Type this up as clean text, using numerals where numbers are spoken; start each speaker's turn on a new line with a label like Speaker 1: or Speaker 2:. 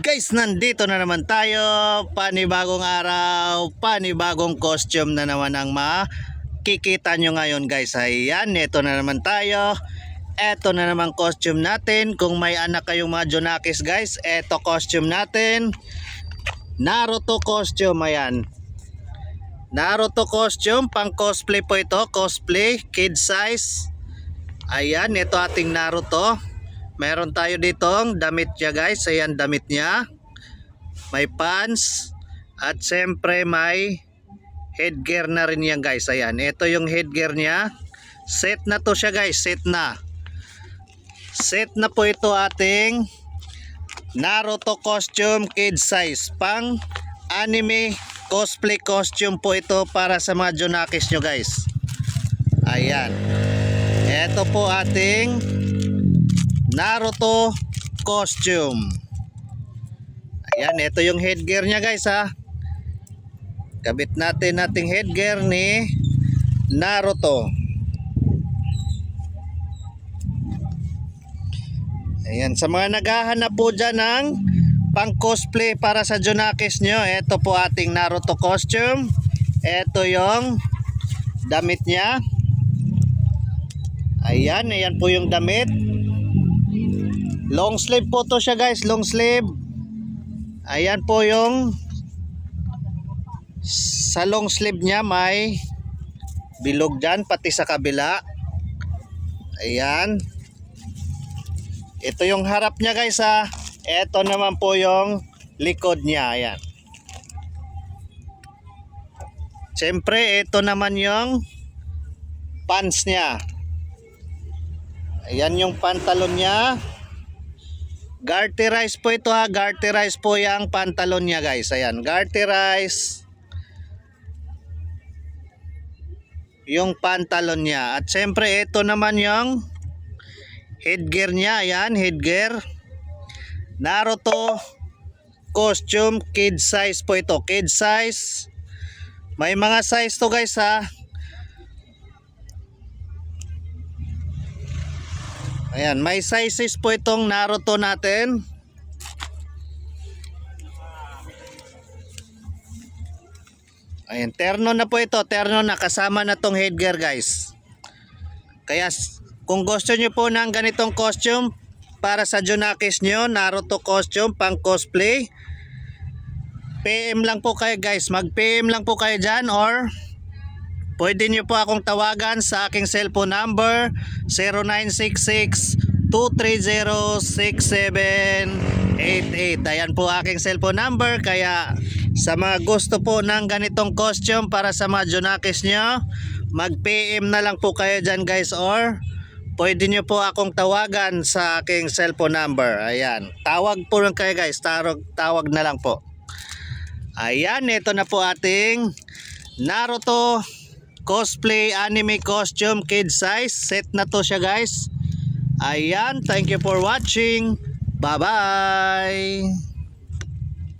Speaker 1: Guys, nandito na naman tayo. Panibagong araw, panibagong costume na naman ang makikita nyo ngayon guys. Ayan, ito na naman tayo. Ito na naman costume natin. Kung may anak kayong mga Junakis guys, ito costume natin. Naruto costume, ayan. Naruto costume, pang cosplay po ito. Cosplay, kid size. Ayan, ito ating Naruto. Meron tayo ditong damit niya guys. Ayan, damit niya. May pants. At siyempre may headgear na rin yan guys. Ayan, ito yung headgear niya. Set na to siya guys. Set na. Set na po ito ating Naruto costume kid size. Pang anime cosplay costume po ito para sa mga Junakis nyo guys. Ayan. Ito po ating Naruto costume. Ayan, ito yung headgear niya guys ha. Kabit natin nating headgear ni Naruto. Ayan, sa mga naghahanap po dyan ng pang cosplay para sa Junakis nyo, ito po ating Naruto costume. Ito yung damit niya. Ayan, ayan po yung damit. Long sleeve po to siya guys, long sleeve. Ayan po yung sa long sleeve niya may bilog dyan pati sa kabila. Ayan. Ito yung harap niya guys ha. Ito naman po yung likod niya. Ayan. Siyempre ito naman yung pants niya. Ayan yung pantalon niya. Garterize po ito ha. Garterize po yung pantalon niya guys. Ayan. Garterize yung pantalon niya. At siyempre ito naman yung headgear niya. Ayan. Headgear. Naruto costume kid size po ito. Kid size. May mga size to guys ha. Ayan, may sizes po itong Naruto natin. Ayan, terno na po ito. Terno na, kasama na tong headgear guys. Kaya kung gusto nyo po ng ganitong costume para sa Junakis nyo, Naruto costume pang cosplay, PM lang po kayo guys. Mag PM lang po kayo dyan or pwede nyo po akong tawagan sa aking cellphone number 0966-230-6788. Ayan po aking cellphone number. Kaya sa mga gusto po ng ganitong costume para sa mga Junakis nyo, mag-PM na lang po kayo dyan guys or pwede nyo po akong tawagan sa aking cellphone number. Ayan. Tawag po lang kayo guys. Tawag na lang po. Ayan. Ito na po ating Naruto cosplay anime costume kid size. Set na to siya guys. Ayan, thank you for watching. Bye bye.